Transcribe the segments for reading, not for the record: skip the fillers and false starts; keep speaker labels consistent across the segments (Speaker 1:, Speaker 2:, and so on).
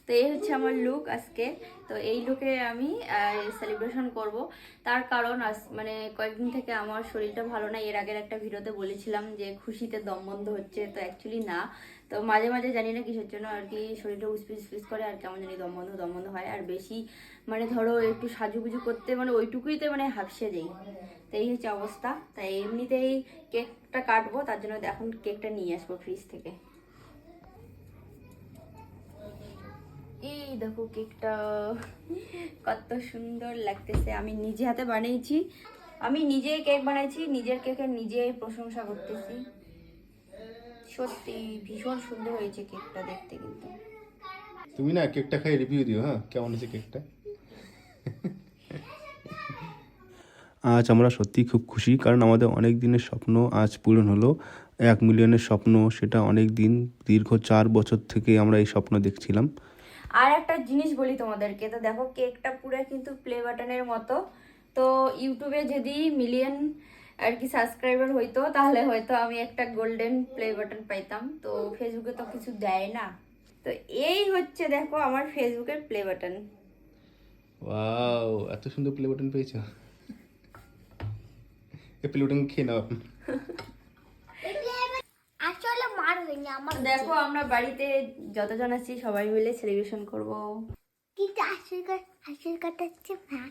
Speaker 1: তো এই হচ্ছে আমার লুক আজকে। তো এই লুকে আমি সেলিব্রেশন করব। তার কারণ মানে কয়েকদিন থেকে আমার শরীরটা ভালো না। এর আগের একটা ভিডিওতে বলেছিলাম যে খুশিতে দম বন্ধ হচ্ছে, তো অ্যাকচুয়ালি না। তো মাঝে মাঝে জানি না কিসের জন্য আর কি শরীরটা উসপিস করে আর কেমন জানি দম বন্ধ হয়। আর বেশি মানে ধরো একটু সাজুগুজু করতে মানে ওইটুকুইতে মানে হাঁপসে যাই। তো এই হচ্ছে অবস্থা। তাই এমনিতেই কেকটা কাটবো, তার জন্য এখন কেকটা নিয়ে আসবো ফ্রিজ থেকে। এই দেখো কেকটা কত সুন্দর লাগতেছে। আমি নিজে হাতে বানিয়েছি, আমি নিজে কেক বানাইছি, নিজের কেকের নিজে প্রশংসা করতেছি। সত্যি ভীষণ সুন্দর হয়েছে কেকটা দেখতে। কিন্তু
Speaker 2: তুমি না কেকটা খাই রিভিউ দিও, হ্যাঁ কেমন হয়েছে কেকটা। আজ আমরা সত্যি খুব খুশি, কারণ আমাদের অনেক দিনের স্বপ্ন আজ পূরণ হলো। 1 মিলিয়নের স্বপ্ন, সেটা অনেক দিন, দীর্ঘ 4 বছর থেকে আমরা এই স্বপ্ন দেখছিলাম।
Speaker 1: আর একটা জিনিস বলি তোমাদেরকে, তো দেখো কেকটা পুরো কিন্তু প্লে বাটনের মতো। তো ইউটিউবে যদি মিলিয়ন আর কি সাবস্ক্রাইবার হইতো, তাহলে হয়তো আমি একটা গোল্ডেন প্লে বাটন পাইতাম। তো ফেসবুকে তো কিছু দেয় না। তো এই হচ্ছে দেখো আমার ফেসবুকের প্লে বাটন।
Speaker 2: ওয়াও, এত সুন্দর প্লে বাটন পেয়েছো। এই প্লে বাটন খেয়ে নাও।
Speaker 3: আসলে মার হয়নি আমার।
Speaker 1: দেখো আমরা বাড়িতে যতজন আছি সবাই মিলে সেলিব্রেশন করব।
Speaker 3: কিন্তু আসল কথা হচ্ছে মার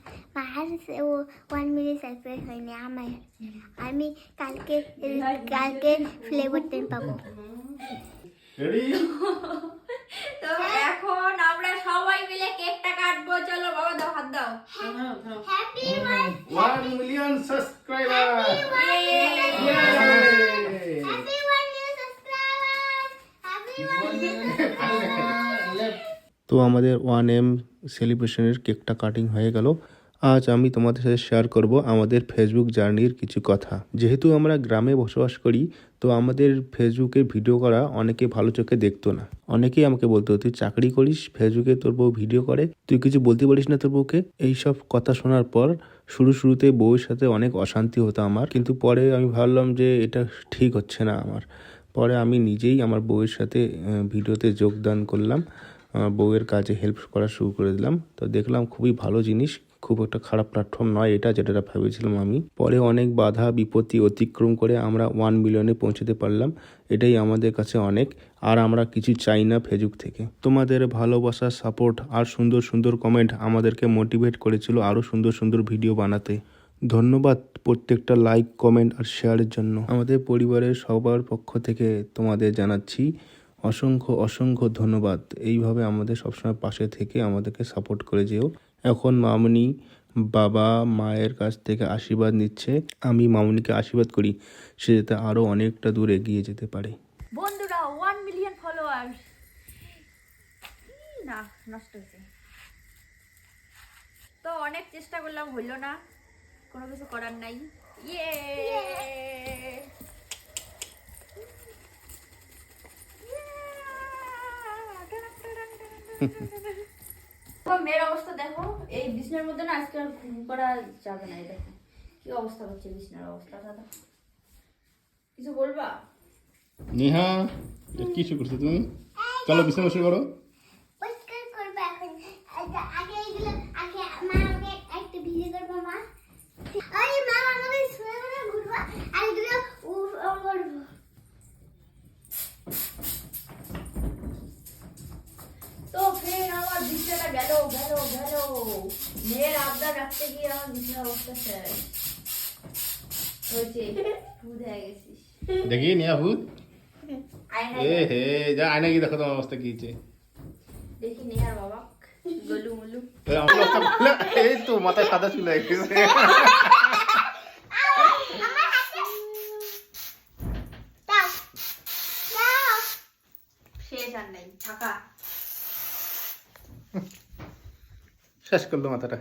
Speaker 3: 1 মিলিয়ন সাবস্ক্রাইব হয়নি আমার। আমি কালকে ফ্লেভার পাবো।
Speaker 2: রেডি?
Speaker 1: তো এখন আমরা সবাই মিলে কেকটা কাটবো। চলো বাবা, দাও হাত দাও।
Speaker 3: Happy
Speaker 2: 1 million subscriber.
Speaker 3: Happy 1 million subscriber. Happy 1 million.
Speaker 2: তো আমাদের 1M সেলিব্রেশনের কেকটা কাটিং হয়ে গেল। আজ আমি তোমাদের সাথে শেয়ার করব আমাদের ফেসবুক জার্নির কিছু কথা। যেহেতু আমরা গ্রামে বসবাস করি, তো আমাদের ফেসবুকে ভিডিও করা অনেকে ভালো চোখে দেখতো না। অনেকেই আমাকে বলতো, তুই চাকরি করিস, ফেসবুকে তোর বউ ভিডিও করে, তুই কিছু বলতে পারিস না তোর বউকে। এইসব কথা শোনার পর শুরুতে বউয়ের সাথে অনেক অশান্তি হতো আমার, কিন্তু পরে আমি ভাবলাম যে এটা ঠিক হচ্ছে না আমার। পরে আমি নিজেই আমার বউয়ের সাথে ভিডিওতে যোগদান করলাম, বউয়ের কাজে হেল্প করা শুরু করে দিলাম। তো দেখলাম খুবই ভালো জিনিস, খুব একটা খারাপ প্ল্যাটফর্ম নয় এটা, যেটা ভেবেছিলাম আমি। পরে অনেক বাধা বিপত্তি অতিক্রম করে আমরা 1 মিলিয়নে পৌঁছতে পারলাম। এটাই আমাদের কাছে অনেক। আর আমরা কিছু চাই না ফেসবুক থেকে। তোমাদের ভালোবাসা, সাপোর্ট আর সুন্দর সুন্দর কমেন্ট আমাদেরকে মোটিভেট করেছিল আরও সুন্দর সুন্দর ভিডিও বানাতে। ধন্যবাদ প্রত্যেকটা লাইক, কমেন্ট আর শেয়ারের জন্য। আমাদের পরিবারের সবার পক্ষ থেকে তোমাদের জানাচ্ছি অসংখ্য ধন্যবাদ। এইভাবে আমাদের সবসময় পাশে থেকে আমাদেরকে সাপোর্ট করে যেও। এখন মামনি বাবা মায়ের কাছ থেকে আশীর্বাদ নিচ্ছে। আমি মামনিকে আশীর্বাদ করি সে যাতে আরও অনেকটা দূর এগিয়ে যেতে পারে।
Speaker 1: বন্ধুরা 1 মিলিয়ন ফলোয়ার না, নষ্ট হয়েছে। তো অনেক চেষ্টা করলাম, হইলো না, কোনো কিছু করার নাই। ইয়ে মেয়ের অবস্থা দেখো, এই বিছনার মধ্যে না আজকে আর ঘুম করা যাবে না। দেখো কি অবস্থা হচ্ছে বিছনার অবস্থা। দাদা কিছু বলবা?
Speaker 2: নেহা, কি শুরু করছো তুমি? চলো বিছানা শুরু করো।
Speaker 3: পরিষ্কার করবে এখন। আগে এগুলো আগে মা আমাকে একটা ভিডিও করবো মা। আরে মা আমাকে শুয়ে শুয়ে ঘুরবো আর এগুলো করবো।
Speaker 1: তো ফের আমার বিছনাটা গেল। মেয়ের আবদার রাখতে গিয়ে আমার বিছনার অবস্থা শেষ হয়েছে। ভূত হয়ে গেছিস।
Speaker 2: দেখি নেহা ভূত।
Speaker 1: আয়না
Speaker 2: এ হে, যা আয়না গিয়ে দেখো তোমার অবস্থা কি হয়েছে।
Speaker 1: দেখি নেহার বাবা গলু মুলু।
Speaker 2: এই তো মাথায় সাদা চুল হয়ে গেছে।
Speaker 1: শেষ আর নাই, ঢাকা
Speaker 2: শেষ করলো মাথাটা।